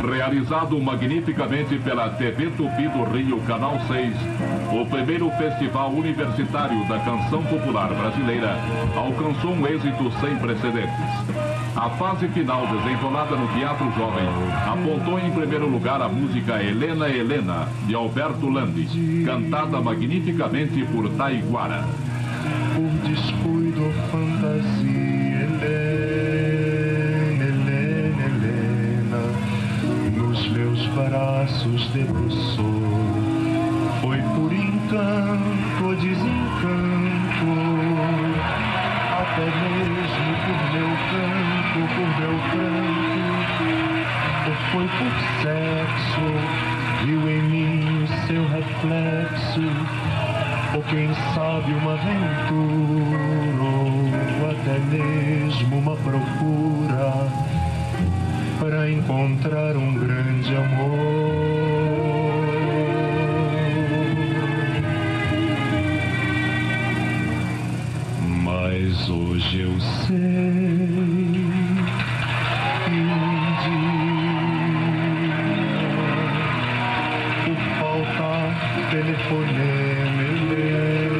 Realizado magnificamente pela TV Tupi do Rio, Canal 6, o primeiro Festival Universitário da Canção Popular Brasileira alcançou um êxito sem precedentes. A fase final, desenrolada no Teatro Jovem, apontou em primeiro lugar a música Helena, Helena, de Alberto Landi, cantada magnificamente por Taiguara. Por descuido ou fantasia, Helena, Helena, Helena, nos meus braços debruçou. Foi por encanto ou desencanto, até mesmo por meu canto, ou foi por sexo, viu em mim o seu reflexo, ou quem sabe uma aventura, ou até mesmo uma procura para encontrar um grande amor. Mas hoje eu sei que um dia, por faltar telefonema, Helena,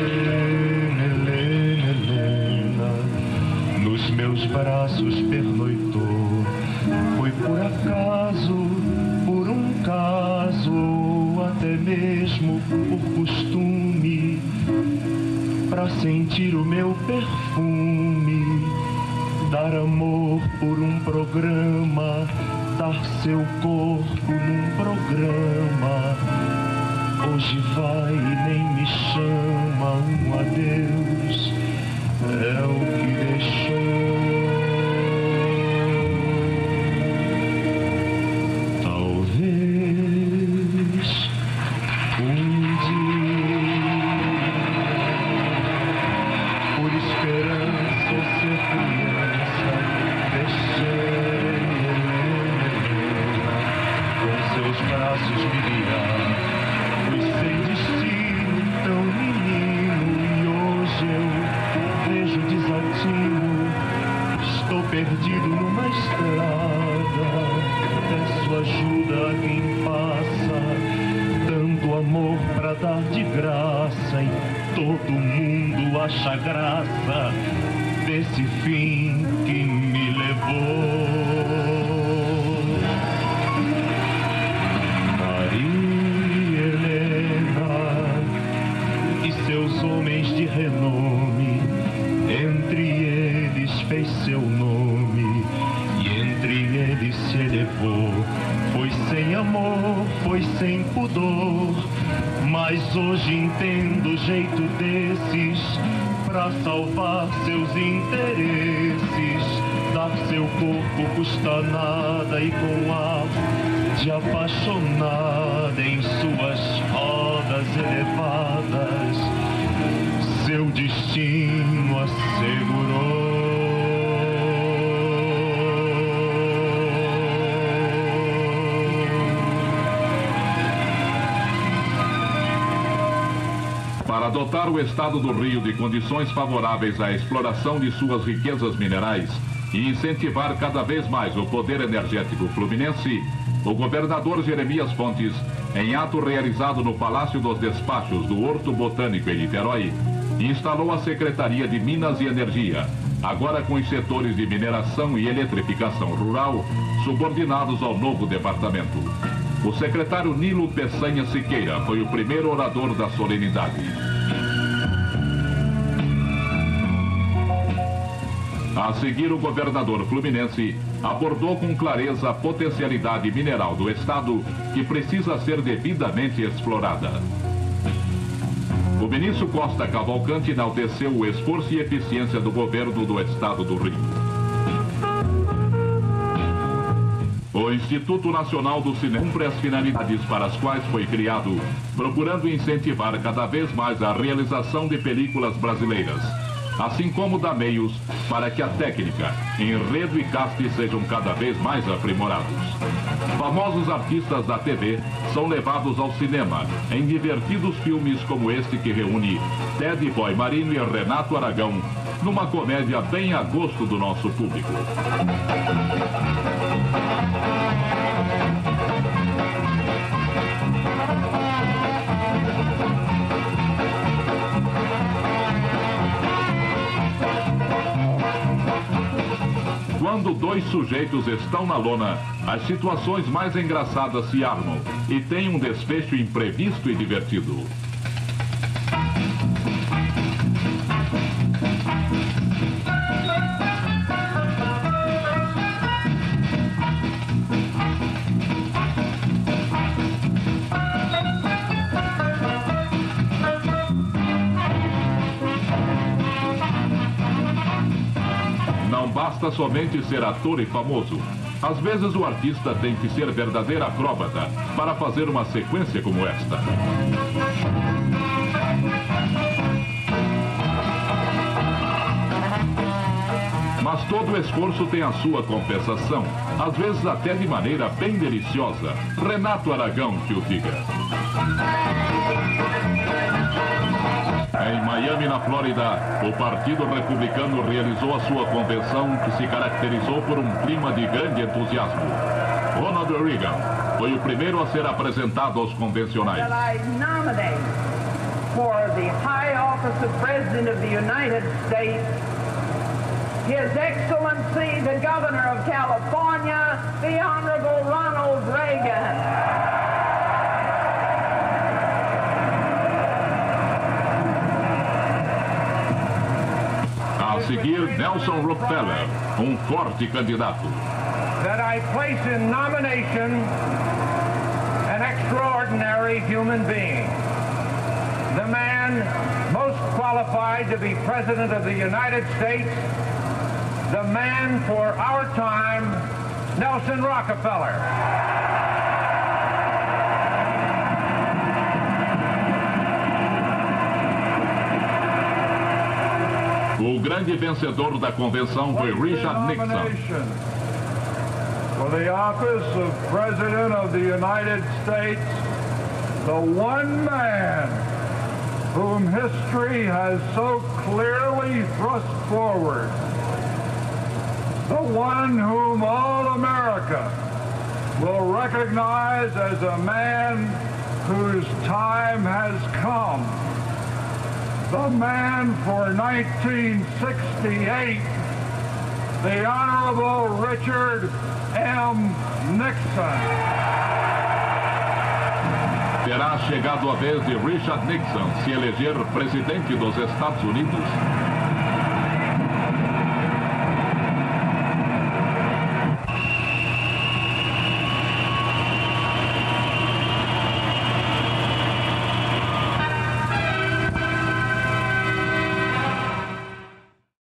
Helena, Helena, nos meus braços pernoitou. Foi por acaso, por um caso, ou até mesmo por costume, pra sentir o meu perfume, dar amor por um programa, dar seu corpo num programa. Hoje vai e nem me chama, um adeus é o que deixou. Talvez um dia, por esperança ou ser criança, deixei Helena com seus braços me guiar. Fui sem destino, tão menino, e hoje eu vejo desatino. Estou perdido numa estrada, peço ajuda a quem passa. Tanto amor pra dar de graça, e todo mundo acha graça desse fim que me levou. Maria Helena e seus homens de renome, entre eles fez seu nome, e entre eles se elevou. Foi sem amor, foi sem pudor, mas hoje entendo o jeito desses pra salvar seus interesses. Dar seu corpo custa nada, e com ar de apaixonada em suas rodas elevadas, seu destino assegurou. Para dotar o estado do Rio de condições favoráveis à exploração de suas riquezas minerais e incentivar cada vez mais o poder energético fluminense, o governador Jeremias Fontes, em ato realizado no Palácio dos Despachos do Horto Botânico em Niterói, instalou a Secretaria de Minas e Energia, agora com os setores de mineração e eletrificação rural subordinados ao novo departamento. O secretário Nilo Peçanha Siqueira foi o primeiro orador da solenidade. A seguir, o governador fluminense abordou com clareza a potencialidade mineral do estado, que precisa ser devidamente explorada. O ministro Costa Cavalcante enalteceu o esforço e eficiência do governo do estado do Rio. O Instituto Nacional do Cinema cumpre as finalidades para as quais foi criado, procurando incentivar cada vez mais a realização de películas brasileiras, assim como dá meios para que a técnica, enredo e casting sejam cada vez mais aprimorados. Famosos artistas da TV são levados ao cinema em divertidos filmes como este que reúne Ted Boy Marino e Renato Aragão, numa comédia bem a gosto do nosso público. Quando dois sujeitos estão na lona, as situações mais engraçadas se armam e tem um desfecho imprevisto e divertido. Não basta somente ser ator e famoso. Às vezes o artista tem que ser verdadeira acróbata para fazer uma sequência como esta. Mas todo o esforço tem a sua compensação, às vezes até de maneira bem deliciosa. Renato Aragão que o diga. Em Miami, na Flórida, o Partido Republicano realizou a sua convenção que se caracterizou por um clima de grande entusiasmo. Ronald Reagan foi o primeiro a ser apresentado aos convencionais. I nominate for the high office of President of the United States His Excellency, the Governor of California, the Honorable Ronald Reagan. A seguir, Nelson Rockefeller, forte candidato. That I place in nomination an extraordinary human being, the man most qualified to be President of the United States, the man for our time, Nelson Rockefeller. O grande vencedor da convenção foi Richard Nixon. For the office of President of the United States, the one man whom history has so clearly thrust forward, the one whom all America will recognize as a man whose time has come. The man for 1968, the Honorable Richard M. Nixon. Terá chegado a vez de Richard Nixon se eleger presidente dos Estados Unidos?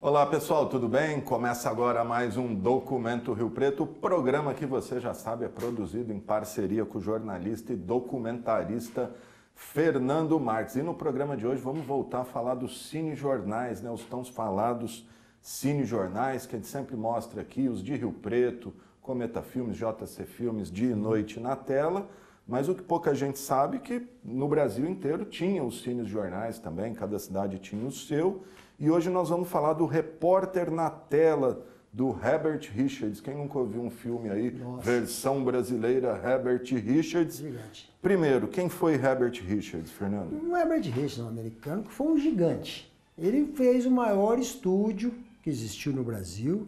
Olá pessoal, tudo bem? Começa agora mais um Documento Rio Preto, programa que você já sabe é produzido em parceria com o jornalista e documentarista Fernando Marques. E no programa de hoje vamos voltar a falar dos cinejornais, né? Os tão falados cinejornais que a gente sempre mostra aqui, os de Rio Preto, Cometa Filmes, JC Filmes, Dia e Noite na tela. Mas o que pouca gente sabe é que no Brasil inteiro tinha os cinejornais também, cada cidade tinha o seu. E hoje nós vamos falar do Repórter na Tela, do Herbert Richards. Quem nunca ouviu um filme aí, versão brasileira, Herbert Richards. Gigante. Primeiro, quem foi Herbert Richards, Fernando? O Herbert Richards, um americano, que foi um gigante. Ele fez o maior estúdio que existiu no Brasil,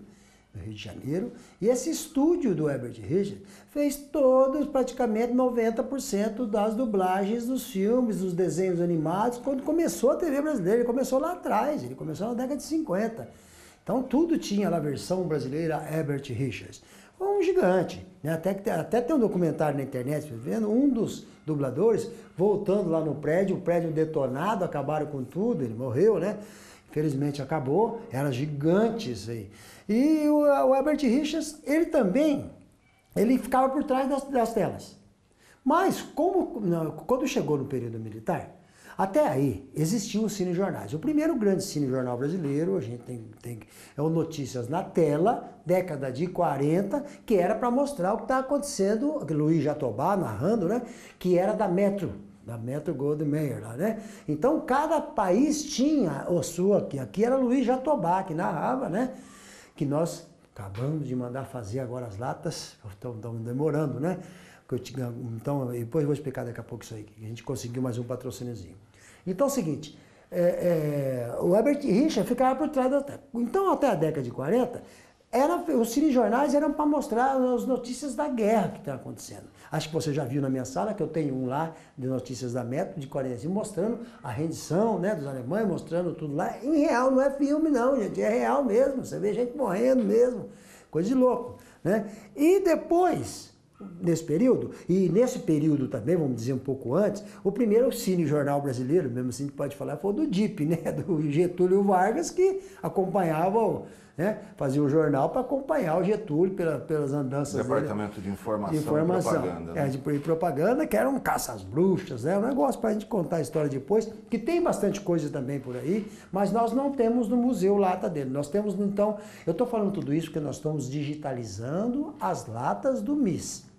no Rio de Janeiro, e esse estúdio do Herbert Richards fez todos, praticamente 90% das dublagens dos filmes, dos desenhos animados, quando começou a TV brasileira. Ele começou lá atrás, ele começou na década de 50. Então tudo tinha lá a versão brasileira Herbert Richards. Foi um gigante, né? Até tem um documentário na internet, vendo um dos dubladores voltando lá no prédio, o prédio detonado, acabaram com tudo, ele morreu, né? Infelizmente acabou, era gigante isso aí. E o Herbert Richards, ele também ele ficava por trás das telas. Mas, quando chegou no período militar, até aí existiam os cinejornais. O primeiro grande cinejornal brasileiro, a gente é o Notícias na Tela, década de 40, que era para mostrar o que estava acontecendo, Luiz Jatobá narrando, né? Que era da Metro Goldwyn Mayer lá, né? Então, cada país tinha a sua, aqui era Luiz Jatobá que narrava, né? Que nós acabamos de mandar fazer agora as latas, estão demorando, né? Então, depois eu vou explicar daqui a pouco isso aí, que a gente conseguiu mais um patrocíniozinho. Então é o seguinte, o Herbert Richards ficava por trás da tela. Então, até a década de 40, os cinejornais eram para mostrar as notícias da guerra que está acontecendo. Acho que você já viu na minha sala, que eu tenho um lá de notícias da Metro, de 45, mostrando a rendição, né, dos alemães, mostrando tudo lá. Em real, não é filme não, gente, é real mesmo. Você vê gente morrendo mesmo, coisa de louco, né? E depois, nesse período também, vamos dizer um pouco antes, o primeiro cinejornal brasileiro, mesmo assim que pode falar, foi o do DIP, né, do Getúlio Vargas, que acompanhava, né, fazia o jornal para acompanhar o Getúlio pelas andanças Departamento dele, de Informação e Propaganda. Né? De propaganda, que era um caça às bruxas, né, um negócio para a gente contar a história depois, que tem bastante coisa também por aí, mas nós não temos no museu lata dele. Nós temos, então, eu estou falando tudo isso porque nós estamos digitalizando as latas do MIS.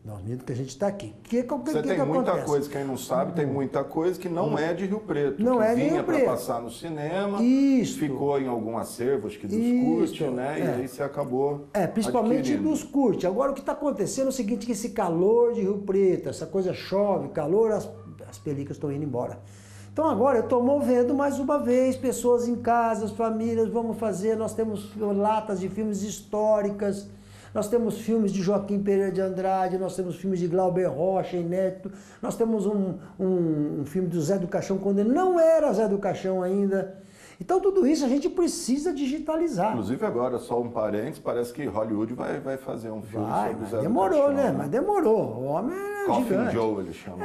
Nós mesmo que a gente está aqui. Você tem muita coisa, quem não sabe, tem muita coisa que não é de Rio Preto. Não que é de Rio vinha Preto. para passar no cinema, Isso. ficou em algum acervo, acho que dos CURT, né? E aí você acabou principalmente adquirindo. dos CURT. Agora o que está acontecendo é o seguinte, que esse calor de Rio Preto, essa coisa chove, calor, as películas estão indo embora. Então agora eu estou movendo mais uma vez, pessoas em casa, as famílias, vamos fazer, nós temos latas de filmes históricas, nós temos filmes de Joaquim Pereira de Andrade, nós temos filmes de Glauber Rocha, inédito, nós temos um filme do Zé do Caixão, quando ele não era Zé do Caixão ainda. Então tudo isso a gente precisa digitalizar. Inclusive agora, só um parênteses, parece que Hollywood vai fazer um filme sobre o Zé demorou, do Caixão, né? Mas demorou. O homem era Coffin gigante. Joe, ele chama.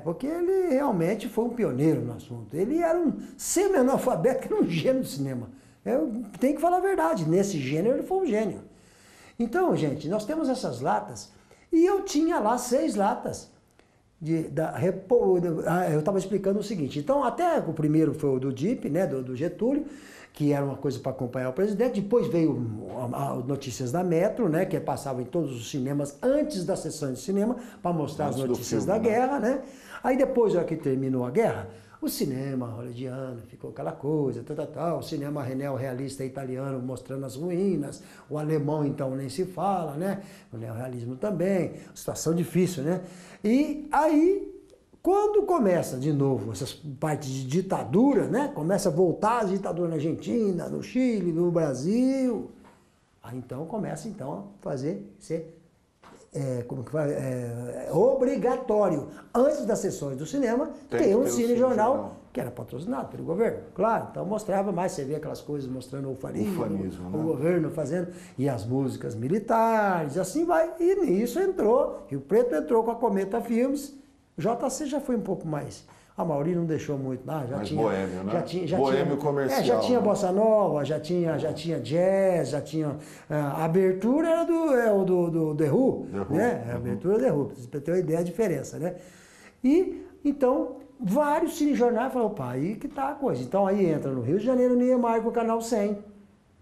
Porque ele realmente foi um pioneiro no assunto. Ele era um semi-analfabeto, que era um gênio do cinema. Eu tenho que falar a verdade, nesse gênero ele foi um gênio. Então, gente, nós temos essas latas, e eu tinha lá 6 latas. Eu estava explicando o seguinte, então até o primeiro foi o do DIP, né, do Getúlio, que era uma coisa para acompanhar o presidente, depois veio Notícias da Metro, né, que passava em todos os cinemas antes das sessões de cinema, para mostrar as notícias da guerra, né? Aí depois, que terminou a guerra, o cinema hollywoodiano ficou aquela coisa, o cinema neorrealista italiano mostrando as ruínas, o alemão então nem se fala, né? O neorrealismo também, situação difícil, né? E aí, quando começa de novo essas partes de ditadura, né? Começa a voltar a ditadura na Argentina, no Chile, no Brasil, aí então começa então a ser obrigatório, antes das sessões do cinema, ter um cinejornal que era patrocinado pelo governo, claro. Então mostrava mais, você vê aquelas coisas mostrando o governo fazendo, e as músicas militares, assim vai. E nisso entrou, Rio Preto entrou com a Cometa Filmes, o JC já foi um pouco mais. A Mauri não deixou muito, já tinha boêmio, né? Boêmio comercial. Já tinha bossa nova, já tinha jazz, já tinha a abertura era do The Who, né? A abertura do The Who, para ter uma ideia da diferença, né? E então vários cinejornais falaram, opa, aí que tá a coisa. Então aí entra no Rio de Janeiro o Niemeyer com o Canal 100,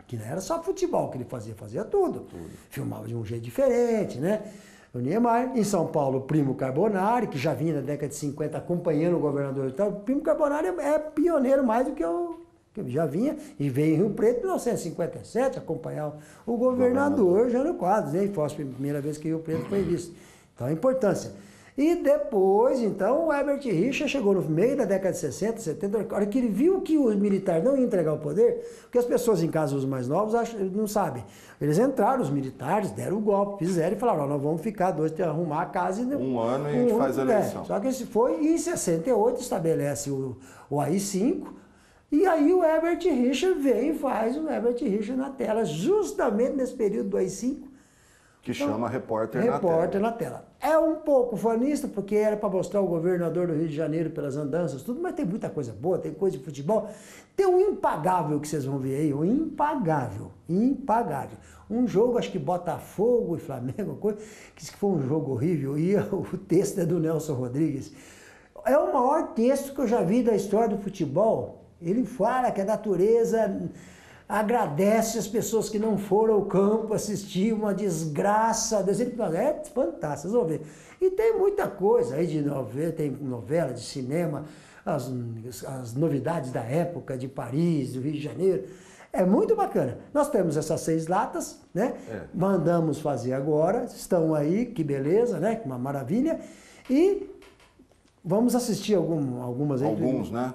que não era só futebol que ele fazia tudo. Filmava de um jeito diferente, né? O Niemeyer, em São Paulo, o Primo Carbonari, que já vinha na década de 50 acompanhando o governador e tal. O Primo Carbonari é pioneiro mais do que que já vinha, e veio em Rio Preto em 1957 acompanhar o governador Jânio Quadros, né? E foi a primeira vez que Rio Preto foi visto. Então a importância. E depois, então, o Herbert Richards chegou no meio da década de 60, 70, a hora que ele viu que os militares não iam entregar o poder, porque as pessoas em casa, os mais novos, não sabem. Eles entraram, os militares, deram o golpe, fizeram e falaram, nós vamos ficar arrumar a casa. Um ano e a gente faz a eleição. Só que esse foi, e em 68 estabelece o AI-5, e aí o Herbert Richards vem e faz o Herbert Richards na tela, justamente nesse período do AI-5, Que chama Repórter na Tela. É um pouco fanista, porque era para mostrar o governador do Rio de Janeiro pelas andanças, tudo, mas tem muita coisa boa, tem coisa de futebol. Tem um impagável que vocês vão ver aí, um impagável. Um jogo, acho que Botafogo e Flamengo, coisa, que foi um jogo horrível, e o texto é do Nelson Rodrigues. É o maior texto que eu já vi da história do futebol. Ele fala que a natureza agradece as pessoas que não foram ao campo assistir, uma desgraça. É fantástico, vocês vão ver. E tem muita coisa aí de novela, tem novela, de cinema, as novidades da época, de Paris, do Rio de Janeiro. É muito bacana. Nós temos essas 6 latas, né? Mandamos fazer agora, estão aí, que beleza, né? Uma maravilha. E vamos assistir algumas aí. Alguns, né?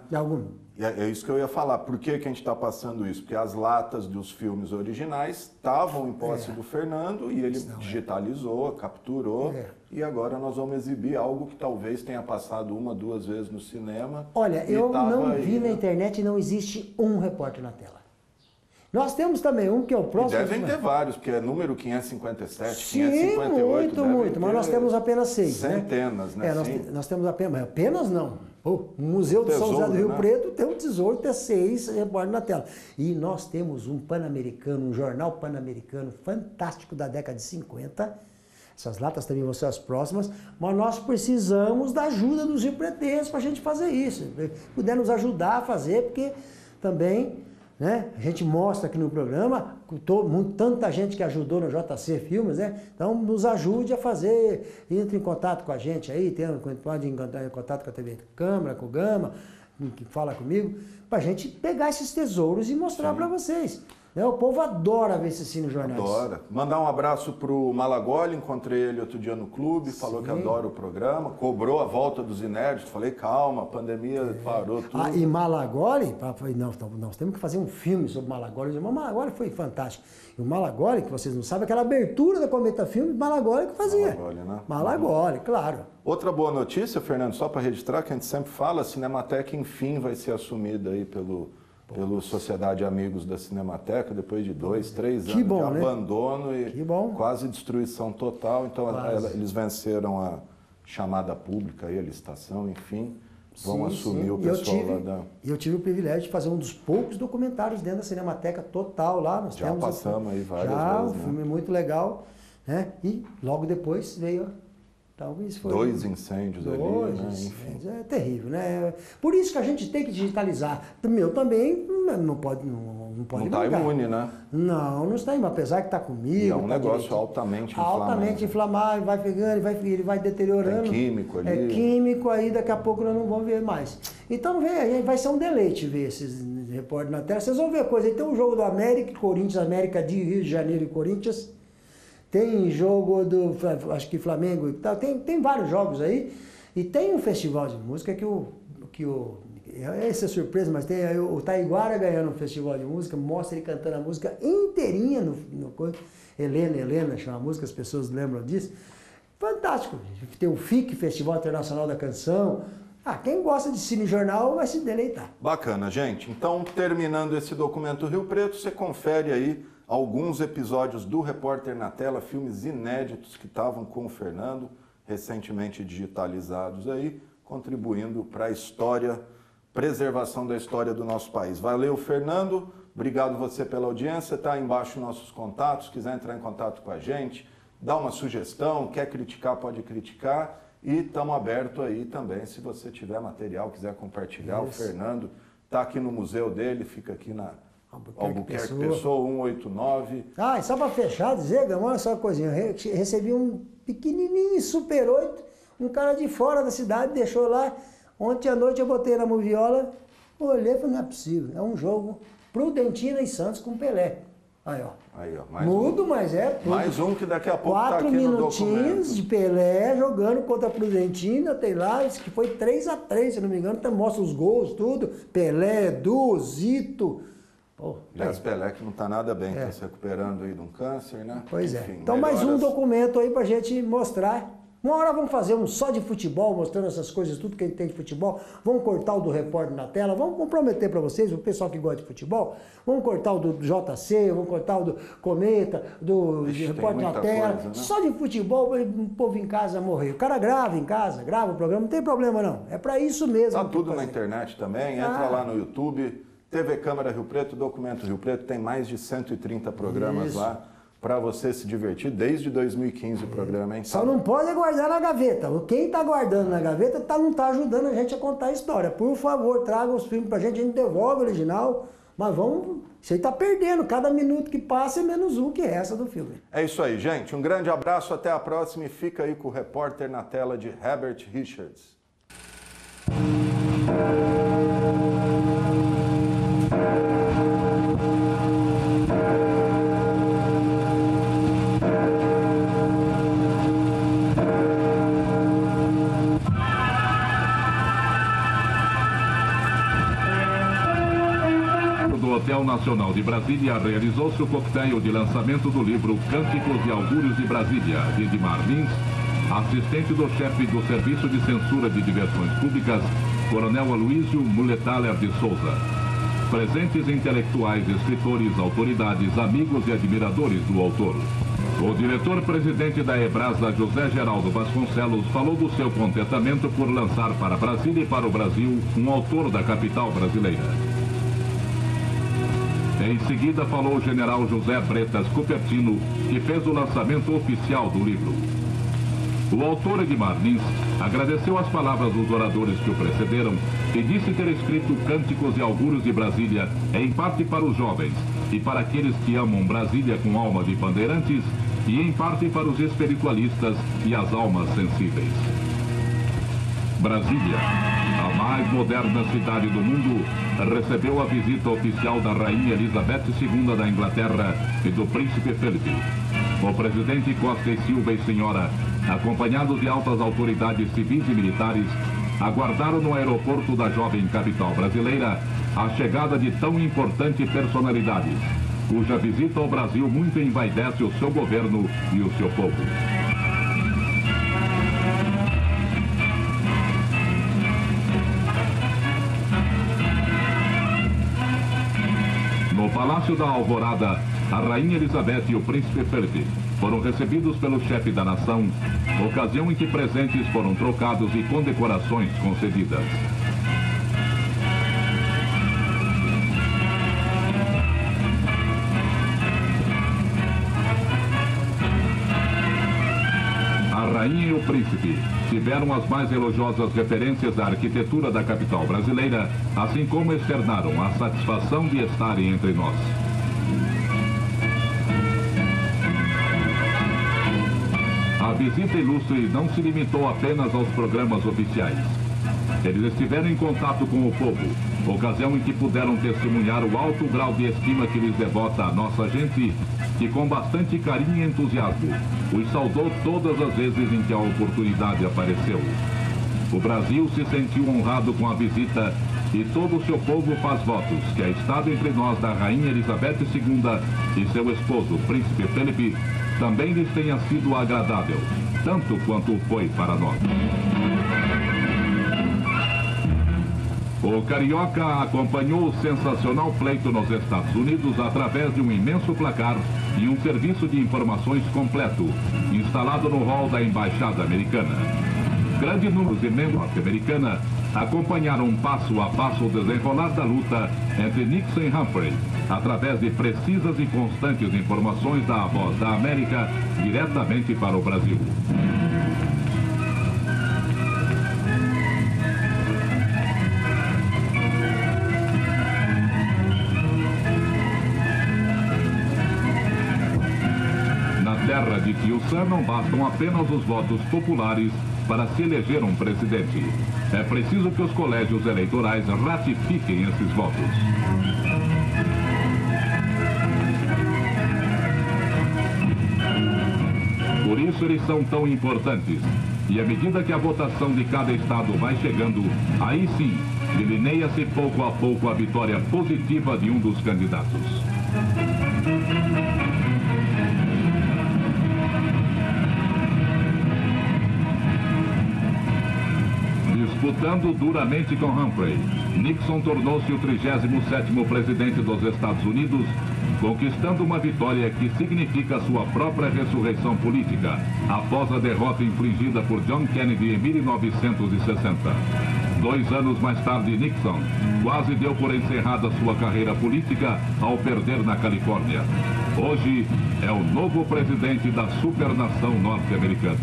É isso que eu ia falar. Por que a gente está passando isso? Porque as latas dos filmes originais estavam em posse do Fernando e ele digitalizou, capturou. E agora nós vamos exibir algo que talvez tenha passado 1, 2 vezes no cinema. Olha, eu não vi na internet, não existe um repórter na tela. Nós temos também um que é o próximo. E devem ter vários, porque é número 557, Sim, 558. muito, mas nós temos apenas 6. Centenas, né? Nós temos apenas não. O Museu de São José do Rio Preto tem um tesouro, tem 6 repórteres na tela. E nós temos um pan-americano, um jornal pan-americano fantástico da década de 50. Essas latas também vão ser as próximas, mas nós precisamos da ajuda dos riopretenses para a gente fazer isso. Puder nos ajudar a fazer, porque também, né, a gente mostra aqui no programa, tanta gente que ajudou no JC Filmes, né? Então nos ajude a fazer, entre em contato com a gente aí, pode entrar em contato com a TV Câmara, com o Gama, que fala comigo, para a gente pegar esses tesouros e mostrar para vocês. O povo adora ver esses cinejornais. Adora. Mandar um abraço pro Malagoli, encontrei ele outro dia no clube, falou que adora o programa, cobrou a volta dos inéditos, falei, calma, a pandemia parou tudo. E Malagoli, nós temos que fazer um filme sobre Malagoli. O Malagoli foi fantástico. E o Malagoli, que vocês não sabem, aquela abertura da Cometa Filme, Malagoli que fazia. Malagoli, né? Malagoli, claro. Outra boa notícia, Fernando, só para registrar, que a gente sempre fala, a Cinemateca enfim vai ser assumida aí pelo Sociedade Amigos da Cinemateca, depois de 2, 3 anos de abandono e quase destruição total. Então eles venceram a chamada pública, a licitação, enfim, vão assumir o pessoal lá da... E eu tive o privilégio de fazer um dos poucos documentários dentro da Cinemateca total lá. Nós já passamos aí várias vezes. Um filme muito legal, né? E logo depois veio... Talvez foi 2 incêndios ali, né? Enfim. É terrível, né? Por isso que a gente tem que digitalizar. Meu também não pode não está imune, né? Não está imune, apesar que está comigo. E é um negócio altamente inflamável. Altamente inflamável, vai pegando, ele vai deteriorando. É químico ali. É químico, aí daqui a pouco nós não vamos ver mais. Então vai ser um deleite ver esses repórteres na tela. Vocês vão ver coisa. Aí tem um jogo do América e Corinthians, América de Rio de Janeiro e Corinthians. Tem jogo do, acho que Flamengo e tal, tem vários jogos aí. E tem um festival de música essa é surpresa, mas tem aí o Taiguara ganhando um festival de música, mostra ele cantando a música inteirinha no Helena, chama a música, as pessoas lembram disso. Fantástico. Tem o FIC, Festival Internacional da Canção. Quem gosta de cinejornal vai se deleitar. Bacana, gente. Então, terminando esse documento Rio Preto, você confere aí alguns episódios do Repórter na Tela, filmes inéditos que estavam com o Fernando, recentemente digitalizados aí, contribuindo para a história, preservação da história do nosso país. Valeu, Fernando. Obrigado você pela audiência. Está aí embaixo nossos contatos. Se quiser entrar em contato com a gente, dá uma sugestão, quer criticar, pode criticar. E estamos abertos aí também, se você tiver material, quiser compartilhar. Isso. O Fernando está aqui no museu dele, fica aqui na Albuquerque Pessoa 189. E só para fechar, dizer, olha só uma coisinha, eu recebi um pequenininho Super 8, um cara de fora da cidade, deixou lá. Ontem à noite eu botei na moviola, olhei e falei, não é possível, é um jogo Prudentina e Santos com Pelé. Aí, ó. Mais mais um que daqui a pouco está aqui 4 minutinhos de Pelé jogando contra a Prudentina, tem lá, isso que foi 3-3, se não me engano, mostra os gols, tudo. Pelé, Edu, Zito. Aliás, Pelé que não está nada bem, está se recuperando aí de um câncer, né? Pois Enfim, então mais um documento aí para a gente mostrar Uma hora vamos fazer um só de futebol, mostrando essas coisas, tudo que a gente tem de futebol. Vamos cortar o do repórter na tela, vamos comprometer para vocês, o pessoal que gosta de futebol, vamos cortar o do JC, vamos cortar o do Cometa, do repórter na tela. Coisa, né? Só de futebol, o povo em casa morrer. O cara grava em casa, grava o programa, não tem problema não. É para isso mesmo. Tá tudo na internet também, entra lá no YouTube, TV Câmara Rio Preto, Documento Rio Preto, tem mais de 130 programas lá. Para você se divertir, desde 2015 o programa, hein? Só não pode guardar na gaveta. Quem está guardando na gaveta não está ajudando a gente a contar a história. Por favor, traga os filmes para a gente devolve o original. Mas vamos... Você está perdendo. Cada minuto que passa é menos um que essa do filme. É isso aí, gente. Um grande abraço, até a próxima e fica aí com o repórter na tela de Herbert Richards. Hotel Nacional de Brasília realizou-se o coquetel de lançamento do livro Cânticos e Augúrios de Brasília, de Edmar Lins, assistente do chefe do Serviço de Censura de Diversões Públicas, Coronel Aloysio Muletaler de Souza. Presentes intelectuais, escritores, autoridades, amigos e admiradores do autor. O diretor-presidente da Ebrasa, José Geraldo Vasconcelos, falou do seu contentamento por lançar para Brasília e para o Brasil um autor da capital brasileira. Em seguida, falou o general José Bretas Cupertino, que fez o lançamento oficial do livro. O autor Edmar Lins agradeceu as palavras dos oradores que o precederam e disse ter escrito Cânticos e Augúrios de Brasília em parte para os jovens e para aqueles que amam Brasília com alma de bandeirantes e em parte para os espiritualistas e as almas sensíveis. Brasília, a mais moderna cidade do mundo, recebeu a visita oficial da Rainha Elizabeth II da Inglaterra e do Príncipe Felipe. O presidente Costa e Silva e senhora, acompanhados de altas autoridades civis e militares, aguardaram no aeroporto da jovem capital brasileira a chegada de tão importante personalidade, cuja visita ao Brasil muito envaidece o seu governo e o seu povo. No Palácio da Alvorada, a Rainha Elizabeth e o Príncipe Felipe foram recebidos pelo chefe da nação, ocasião em que presentes foram trocados e condecorações concedidas. A Rainha e o Príncipe tiveram as mais elogiosas referências à arquitetura da capital brasileira, assim como externaram a satisfação de estarem entre nós. A visita ilustre não se limitou apenas aos programas oficiais. Eles estiveram em contato com o povo, ocasião em que puderam testemunhar o alto grau de estima que lhes devota a nossa gente, que com bastante carinho e entusiasmo os saudou todas as vezes em que a oportunidade apareceu. O Brasil se sentiu honrado com a visita e todo o seu povo faz votos que a estada entre nós da Rainha Elizabeth II e seu esposo, Príncipe Felipe, também lhes tenha sido agradável, tanto quanto foi para nós. O carioca acompanhou o sensacional pleito nos Estados Unidos através de um imenso placar e um serviço de informações completo, instalado no hall da Embaixada Americana. Grande número de membros norte-americana acompanharam passo a passo o desenrolar da luta entre Nixon e Humphrey, através de precisas e constantes informações da Voz da América diretamente para o Brasil. Terra de Tio Sam não bastam apenas os votos populares para se eleger um presidente. É preciso que os colégios eleitorais ratifiquem esses votos. Por isso eles são tão importantes. E à medida que a votação de cada estado vai chegando, aí sim, delineia-se pouco a pouco a vitória positiva de um dos candidatos. Disputando duramente com Humphrey, Nixon tornou-se o 37º presidente dos Estados Unidos, conquistando uma vitória que significa sua própria ressurreição política, após a derrota infligida por John Kennedy em 1960. 2 anos mais tarde, Nixon quase deu por encerrada sua carreira política ao perder na Califórnia. Hoje é o novo presidente da supernação norte-americana.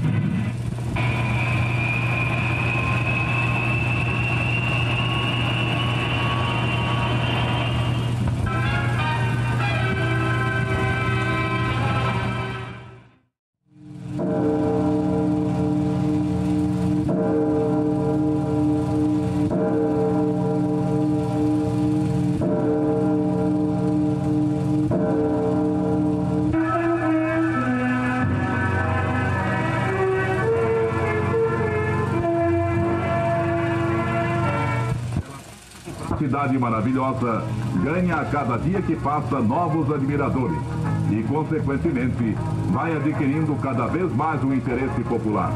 Cidade maravilhosa ganha a cada dia que passa novos admiradores e, consequentemente, vai adquirindo cada vez mais o interesse popular.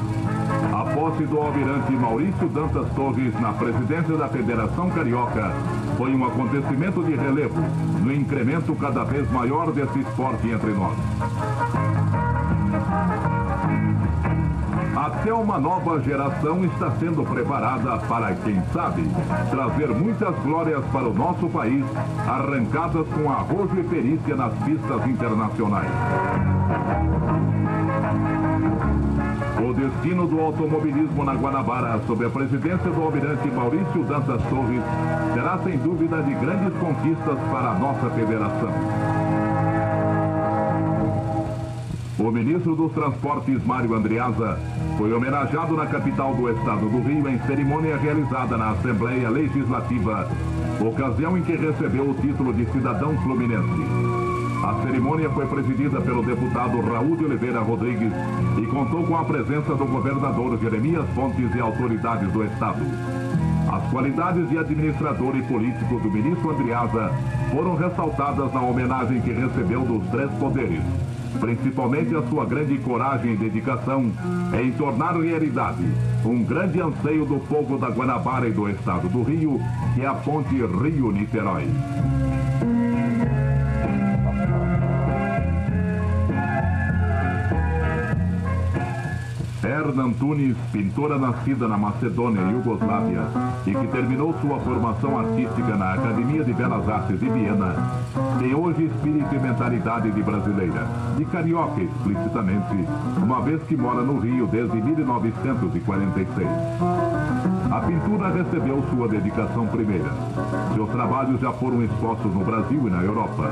A posse do almirante Maurício Dantas Torres na presidência da Federação Carioca foi um acontecimento de relevo no incremento cada vez maior desse esporte entre nós. Até uma nova geração está sendo preparada para, quem sabe, trazer muitas glórias para o nosso país, arrancadas com arrojo e perícia nas pistas internacionais. O destino do automobilismo na Guanabara, sob a presidência do almirante Maurício Dantas Torres, será sem dúvida de grandes conquistas para a nossa federação. O ministro dos Transportes, Mário Andreasa, foi homenageado na capital do estado do Rio em cerimônia realizada na Assembleia Legislativa, ocasião em que recebeu o título de cidadão fluminense. A cerimônia foi presidida pelo deputado Raul de Oliveira Rodrigues e contou com a presença do governador Jeremias Fontes e autoridades do estado. As qualidades de administrador e político do ministro Andreasa foram ressaltadas na homenagem que recebeu dos 3 poderes, principalmente a sua grande coragem e dedicação em tornar realidade um grande anseio do povo da Guanabara e do estado do Rio, que é a ponte Rio-Niterói. Erna Antunes, pintora nascida na Macedônia, Iugoslávia, e que terminou sua formação artística na Academia de Belas Artes de Viena, tem hoje espírito e mentalidade de brasileira, de carioca explicitamente, uma vez que mora no Rio desde 1946. A pintura recebeu sua dedicação primeira. Seus trabalhos já foram expostos no Brasil e na Europa.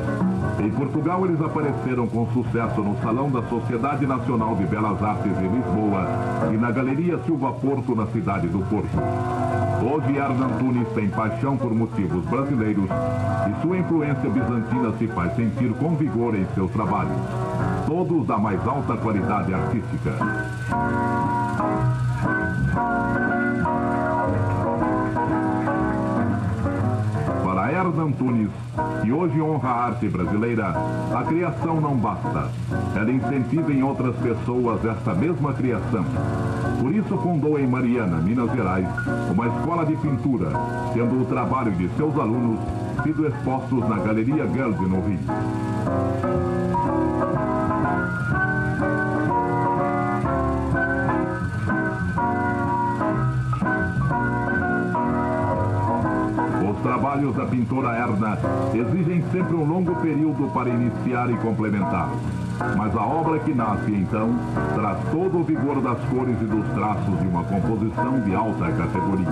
Em Portugal, eles apareceram com sucesso no Salão da Sociedade Nacional de Belas Artes em Lisboa e na Galeria Silva Porto, na cidade do Porto. Hoje, Erna Antunes tem paixão por motivos brasileiros e sua influência bizantina se faz sentir com vigor em seus trabalhos, todos da mais alta qualidade artística. Para Erna Antunes, que hoje honra a arte brasileira, a criação não basta. Ela incentiva em outras pessoas esta mesma criação. Por isso fundou em Mariana, Minas Gerais, uma escola de pintura, tendo o trabalho de seus alunos sido expostos na Galeria Gelde, no Rio. Os trabalhos da pintora Erna exigem sempre um longo período para iniciar e complementar. Mas a obra que nasce, então, traz todo o vigor das cores e dos traços de uma composição de alta categoria.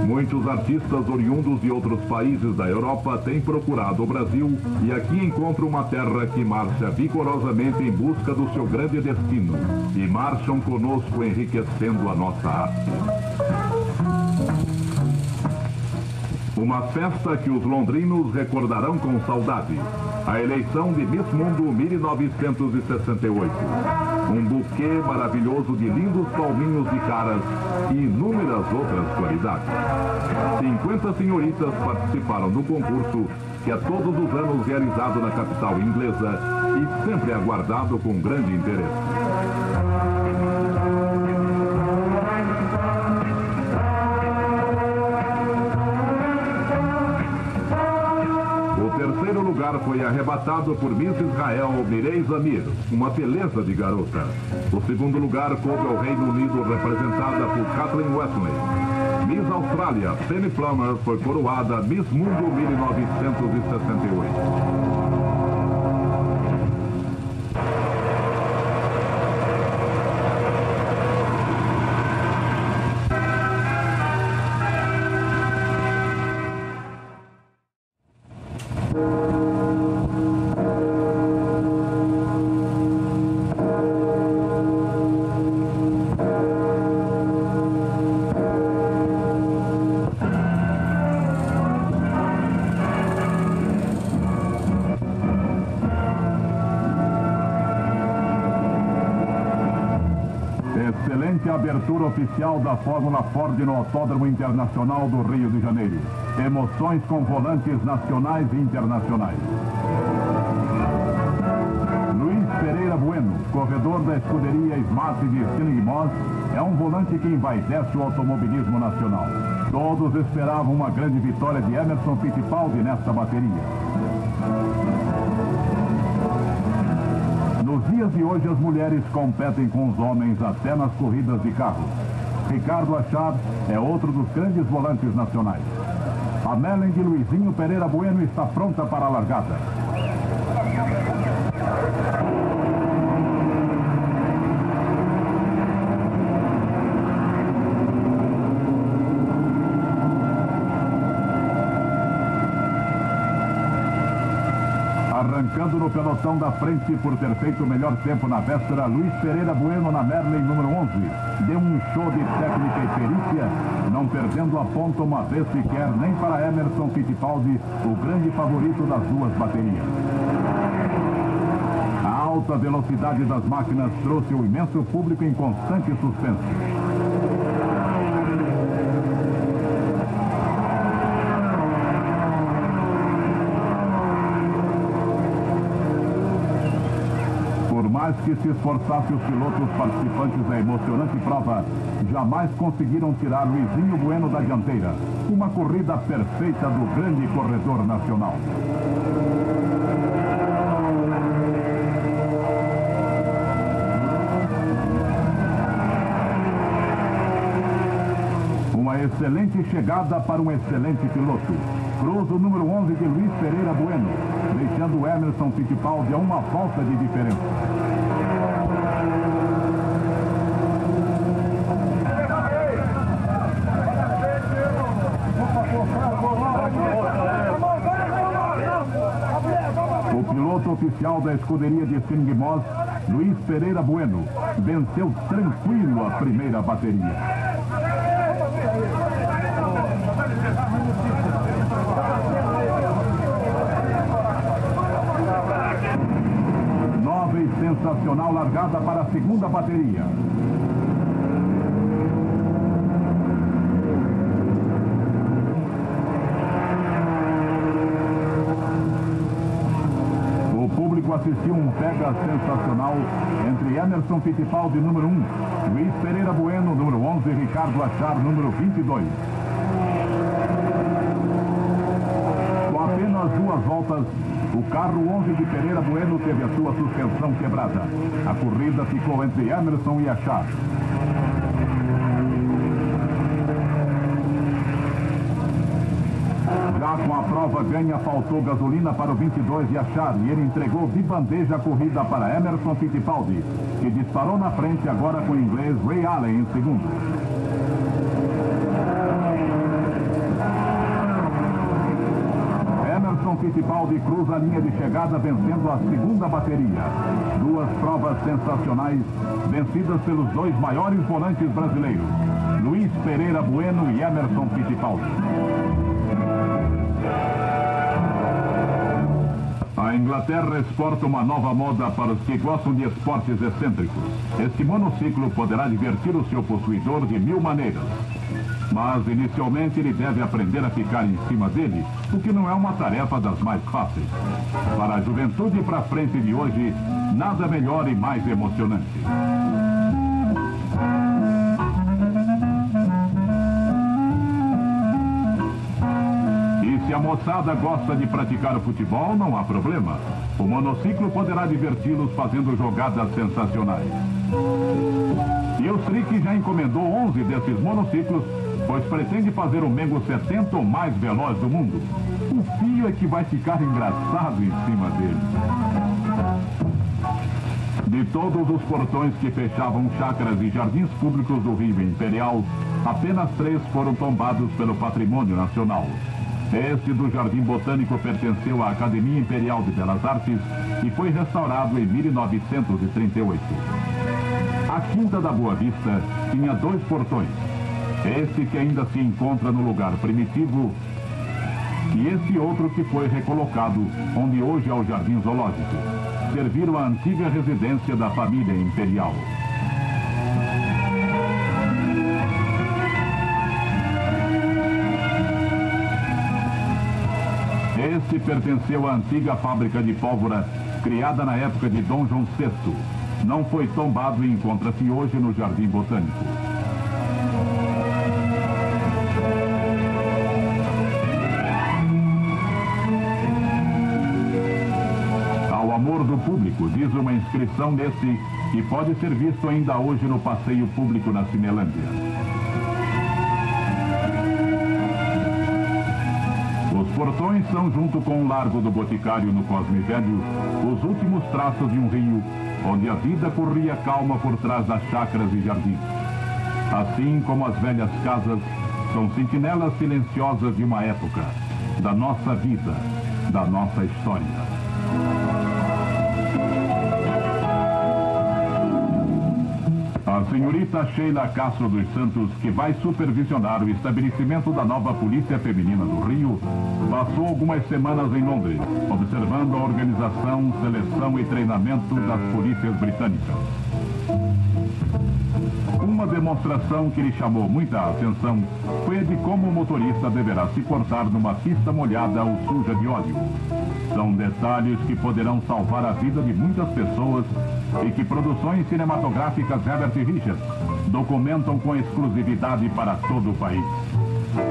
Muitos artistas oriundos de outros países da Europa têm procurado o Brasil e aqui encontram uma terra que marcha vigorosamente em busca do seu grande destino e marcham conosco enriquecendo a nossa arte. Uma festa que os londrinos recordarão com saudade. A eleição de Miss Mundo 1968. Um buquê maravilhoso de lindos palminhos de caras e inúmeras outras qualidades. 50 senhoritas participaram do concurso, que é todos os anos realizado na capital inglesa e sempre aguardado com grande interesse. O terceiro lugar foi arrebatado por Miss Israel Mirei Zamir, uma beleza de garota. O segundo lugar coube ao Reino Unido, representada por Kathleen Wesley. Miss Austrália, Penny Plummer, foi coroada Miss Mundo 1968. Excelente abertura oficial da Fórmula Ford no Autódromo Internacional do Rio de Janeiro. Emoções com volantes nacionais e internacionais. Luiz Pereira Bueno, corredor da escuderia Smart de Stirling Moss, é um volante que envaidece o automobilismo nacional. Todos esperavam uma grande vitória de Emerson Fittipaldi nesta bateria. Nos dias de hoje, as mulheres competem com os homens até nas corridas de carros. Ricardo Achard é outro dos grandes volantes nacionais. A Mellen de Luizinho Pereira Bueno está pronta para a largada. Arrancando no pelotão da frente por ter feito o melhor tempo na véspera, Luiz Pereira Bueno na Merlin número 11. Deu um show de técnica e perícia, não perdendo a ponta uma vez sequer, nem para Emerson Fittipaldi, o grande favorito das duas baterias. A alta velocidade das máquinas trouxe o imenso público em constante suspense. Por mais que se esforçassem os pilotos participantes da emocionante prova, jamais conseguiram tirar Luizinho Bueno da dianteira. Uma corrida perfeita do grande corredor nacional. Uma excelente chegada para um excelente piloto. Cruza o número 11 de Luiz Pereira Bueno, deixando Emerson Fittipaldi a uma volta de diferença. O piloto oficial da escuderia de Stirling Moss, Luiz Pereira Bueno, venceu tranquilo a primeira bateria. Nova e sensacional largada para a segunda bateria. O público assistiu um pega sensacional entre Emerson Fittipaldi, número 1, Luiz Pereira Bueno, número 11, e Ricardo Achard, número 22. Com apenas 2 voltas, o carro 11 de Pereira Bueno teve a sua suspensão quebrada. A corrida ficou entre Emerson e Achard. Já com a prova ganha, faltou gasolina para o 22 de Achard e ele entregou de bandeja a corrida para Emerson Fittipaldi, que disparou na frente agora com o inglês Ray Allen em segundo. Emerson Fittipaldi cruza a linha de chegada vencendo a segunda bateria. 2 provas sensacionais vencidas pelos 2 maiores volantes brasileiros, Luiz Pereira Bueno e Emerson Fittipaldi. A Inglaterra exporta uma nova moda para os que gostam de esportes excêntricos. Este monociclo poderá divertir o seu possuidor de 1000 maneiras. Mas, inicialmente, ele deve aprender a ficar em cima dele, o que não é uma tarefa das mais fáceis. Para a juventude para frente de hoje, nada melhor e mais emocionante. Se a moçada gosta de praticar futebol, não há problema. O monociclo poderá diverti-los fazendo jogadas sensacionais. E o Strick já encomendou 11 desses monociclos, pois pretende fazer o Mengo 70 o mais veloz do mundo. O fio é que vai ficar engraçado em cima dele. De todos os portões que fechavam chácaras e jardins públicos do Rio Imperial, apenas 3 foram tombados pelo Patrimônio Nacional. Este do Jardim Botânico pertenceu à Academia Imperial de Belas Artes e foi restaurado em 1938. A Quinta da Boa Vista tinha 2 portões. Este que ainda se encontra no lugar primitivo e esse outro que foi recolocado, onde hoje é o Jardim Zoológico. Serviram a antiga residência da família imperial. Este pertenceu à antiga fábrica de pólvora, criada na época de Dom João VI. Não foi tombado e encontra-se hoje no Jardim Botânico. Ao amor do público, diz uma inscrição nesse, que pode ser visto ainda hoje no passeio público na Cinelândia. Os portões são, junto com o Largo do Boticário no Cosme Velho, os últimos traços de um rio, onde a vida corria calma por trás das chácaras e jardins. Assim como as velhas casas, são sentinelas silenciosas de uma época, da nossa vida, da nossa história. A senhorita Sheila Castro dos Santos, que vai supervisionar o estabelecimento da nova Polícia Feminina do Rio, passou algumas semanas em Londres, observando a organização, seleção e treinamento das polícias britânicas. Uma demonstração que lhe chamou muita atenção foi a de como o motorista deverá se cortar numa pista molhada ou suja de óleo. São detalhes que poderão salvar a vida de muitas pessoas e que produções cinematográficas Herbert Richards documentam com exclusividade para todo o país.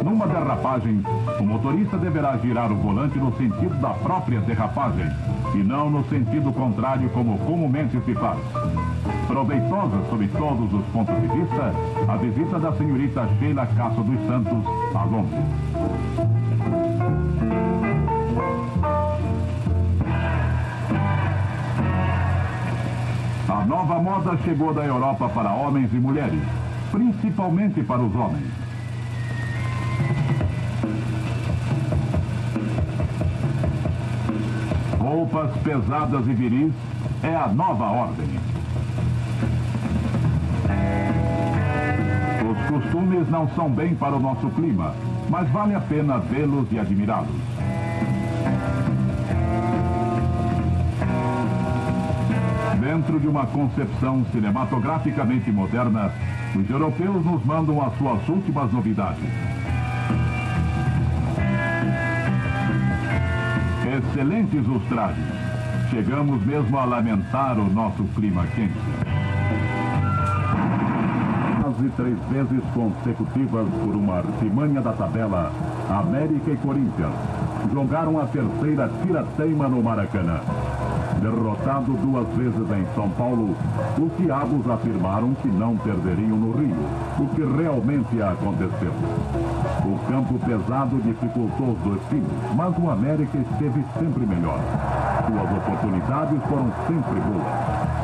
Numa derrapagem, o motorista deverá girar o volante no sentido da própria derrapagem e não no sentido contrário como comumente se faz. Proveitosa sob todos os pontos de vista, a visita da senhorita Sheila Castro dos Santos a Londres. A nova moda chegou da Europa para homens e mulheres, principalmente para os homens. Roupas pesadas e viris é a nova ordem. Os costumes não são bem para o nosso clima, mas vale a pena vê-los e admirá-los. Dentro de uma concepção cinematograficamente moderna, os europeus nos mandam as suas últimas novidades. Excelentes os trajes. Chegamos mesmo a lamentar o nosso clima quente. Quase 3 vezes consecutivas por uma artimanha da tabela, América e Corinthians jogaram a terceira tirateima no Maracanã. Derrotado 2 vezes em São Paulo, os diabos afirmaram que não perderiam no Rio, o que realmente aconteceu. O campo pesado dificultou os 2 times, mas o América esteve sempre melhor. Suas oportunidades foram sempre boas.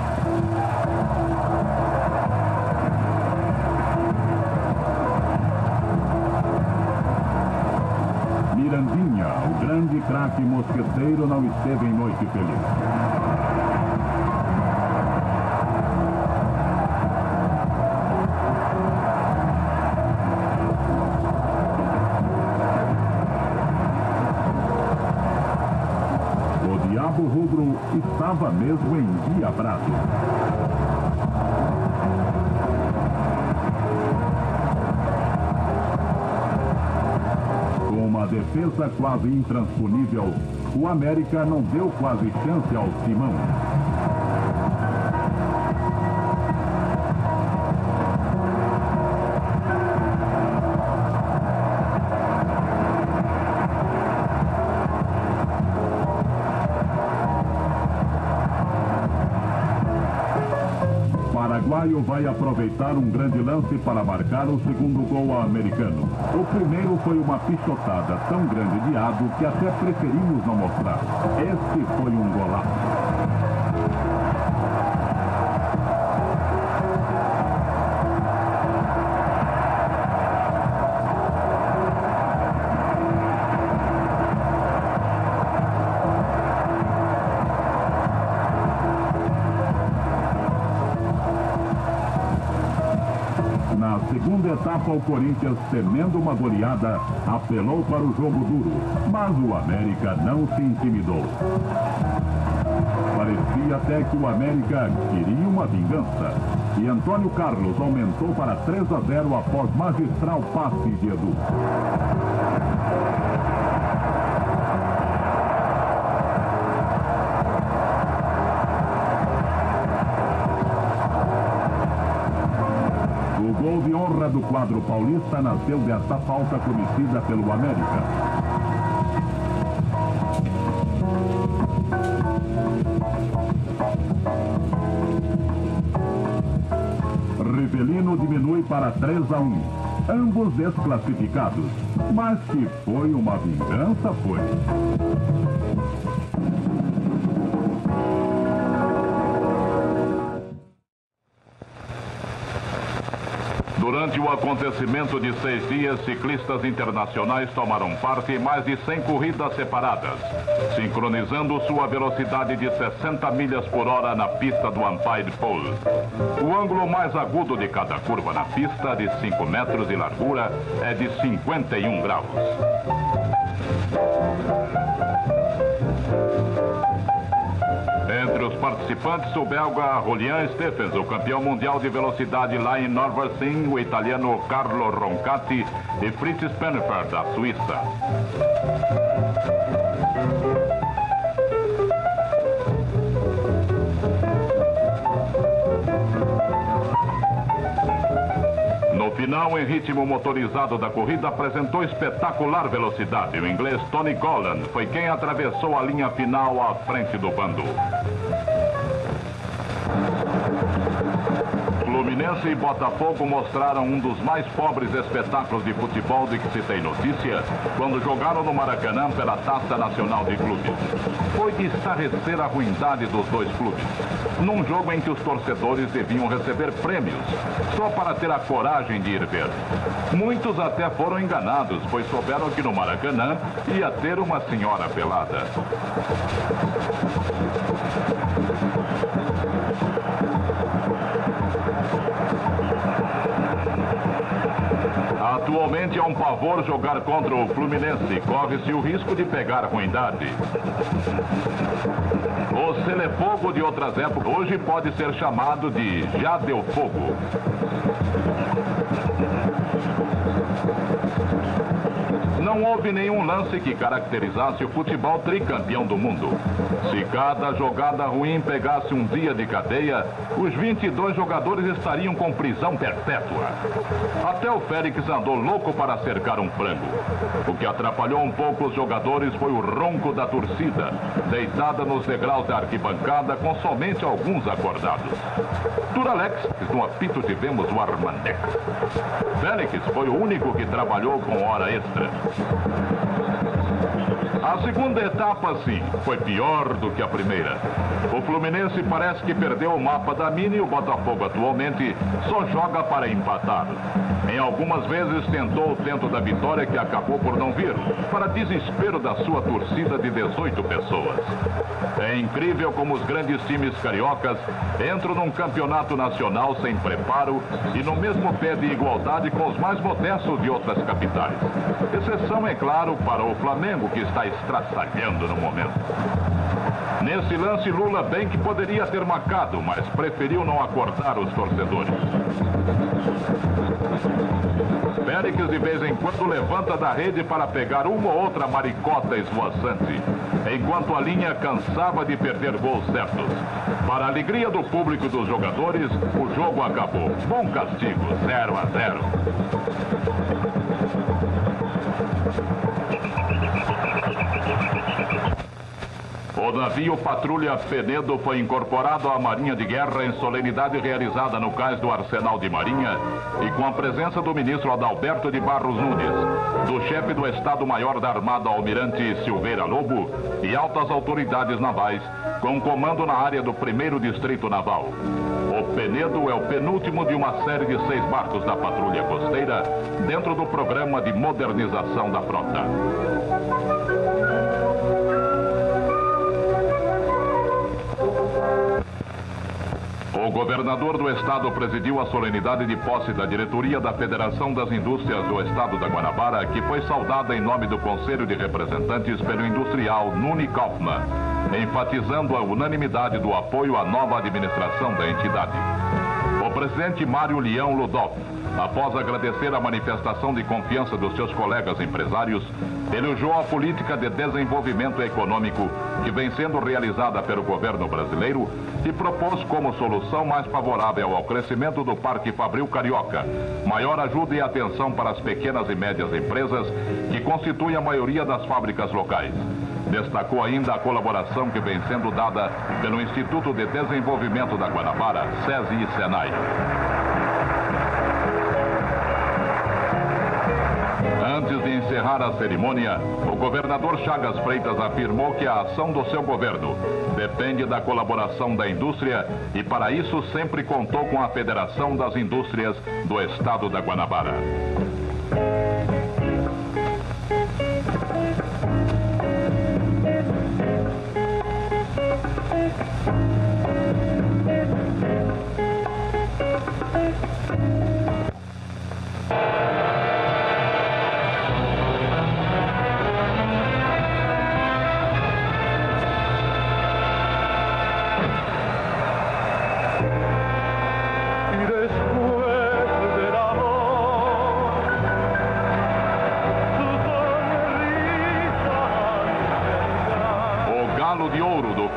Mirandinha, o grande craque mosqueteiro, não esteve em noite feliz. estava mesmo endiabrado. Com uma defesa quase intransponível, o América não deu quase chance ao Timão. O paraguaio vai aproveitar um grande lance para marcar o segundo gol americano. O primeiro foi uma pichotada tão grande de Ado que até preferimos não mostrar. Este foi um golaço. Na segunda etapa, o Corinthians, temendo uma goleada, apelou para o jogo duro, mas o América não se intimidou. Parecia até que o América queria uma vingança, e Antônio Carlos aumentou para 3-0 após magistral passe de Edu. O gol de honra do quadro paulista nasceu desta falta cometida pelo América. Rivelino diminui para 3-1. Ambos desclassificados. Mas que foi uma vingança, foi. Durante o acontecimento de 6 dias, ciclistas internacionais tomaram parte em mais de 100 corridas separadas, sincronizando sua velocidade de 60 milhas por hora na pista do Empire Pole. O ângulo mais agudo de cada curva na pista, de 5 metros de largura, é de 51 graus. Entre os participantes, o belga Julian Stephens, o campeão mundial de velocidade lá em Nürburgring, o italiano Carlo Roncati e Fritz Spennefer, da Suíça. No final, em ritmo motorizado da corrida, apresentou espetacular velocidade. O inglês Tony Gollan foi quem atravessou a linha final à frente do bando. Fluminense e Botafogo mostraram um dos mais pobres espetáculos de futebol de que se tem notícia quando jogaram no Maracanã pela Taça Nacional de Clubes. Foi de estarrecer a ruindade dos dois clubes, num jogo em que os torcedores deviam receber prêmios, só para ter a coragem de ir ver. Muitos até foram enganados, pois souberam que no Maracanã ia ter uma senhora pelada. Atualmente é um pavor jogar contra o Fluminense. Corre-se o risco de pegar ruindade. O Celefogo de outras épocas hoje pode ser chamado de Já Deu Fogo. Não houve nenhum lance que caracterizasse o futebol tricampeão do mundo. Se cada jogada ruim pegasse um dia de cadeia, os 22 jogadores estariam com prisão perpétua. Até o Félix andou louco para cercar um frango. O que atrapalhou um pouco os jogadores foi o ronco da torcida, deitada nos degraus da arquibancada com somente alguns acordados. Duralex, no apito tivemos o Armandex. Félix foi o único que trabalhou com hora extra. A segunda etapa, sim, foi pior do que a primeira. O Fluminense parece que perdeu o mapa da mina e o Botafogo atualmente só joga para empatar. Em algumas vezes tentou o tento da vitória que acabou por não vir, para desespero da sua torcida de 18 pessoas. É incrível como os grandes times cariocas entram num campeonato nacional sem preparo e no mesmo pé de igualdade com os mais modestos de outras capitais. Exceção, é claro, para o Flamengo, que está estraçalhando no momento. Nesse lance, Lula bem que poderia ter marcado, mas preferiu não acordar os torcedores. Péricles de vez em quando levanta da rede para pegar uma ou outra maricota esvoaçante, enquanto a linha cansava de perder gols certos. Para a alegria do público e dos jogadores, o jogo acabou. Bom castigo, 0-0. O navio Patrulha Penedo foi incorporado à Marinha de Guerra em solenidade realizada no cais do Arsenal de Marinha e com a presença do ministro Adalberto de Barros Nunes, do chefe do Estado-Maior da Armada Almirante Silveira Lobo e altas autoridades navais, com comando na área do 1º Distrito Naval. O Penedo é o penúltimo de uma série de 6 barcos da Patrulha Costeira dentro do programa de modernização da frota. O governador do estado presidiu a solenidade de posse da diretoria da Federação das Indústrias do Estado da Guanabara, que foi saudada em nome do Conselho de Representantes pelo industrial Nuni Kaufmann, enfatizando a unanimidade do apoio à nova administração da entidade. O presidente Mário Leão Ludolf, após agradecer a manifestação de confiança dos seus colegas empresários, elogiou a política de desenvolvimento econômico que vem sendo realizada pelo governo brasileiro e propôs como solução mais favorável ao crescimento do Parque Fabril Carioca, maior ajuda e atenção para as pequenas e médias empresas que constituem a maioria das fábricas locais. Destacou ainda a colaboração que vem sendo dada pelo Instituto de Desenvolvimento da Guanabara, SESI e SENAI. Antes de encerrar a cerimônia, o governador Chagas Freitas afirmou que a ação do seu governo depende da colaboração da indústria e, para isso, sempre contou com a Federação das Indústrias do Estado da Guanabara.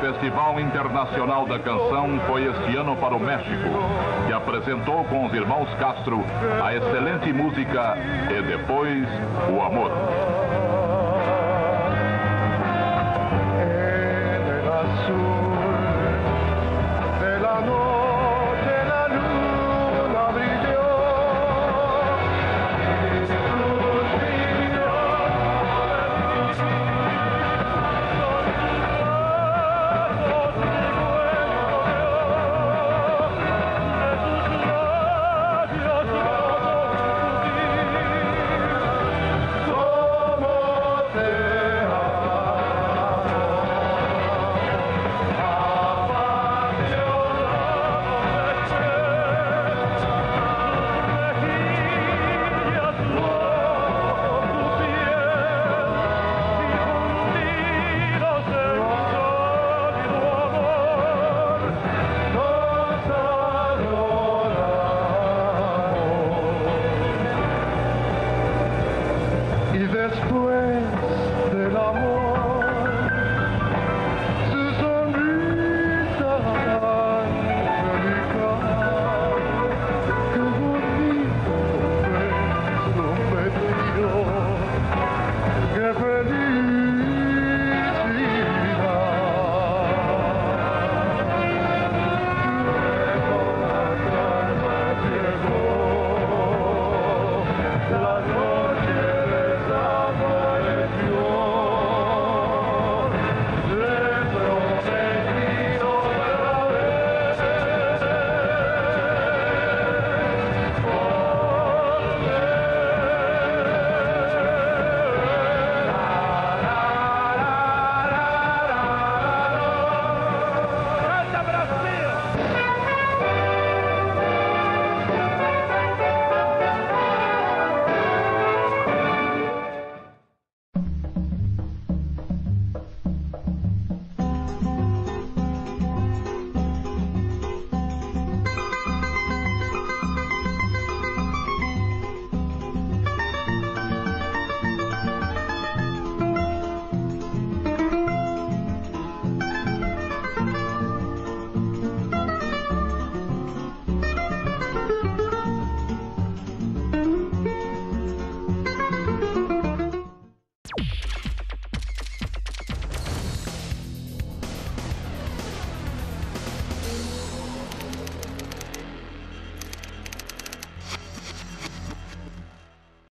Festival Internacional da Canção foi este ano para o México, que apresentou com os irmãos Castro a excelente música E Depois o Amor.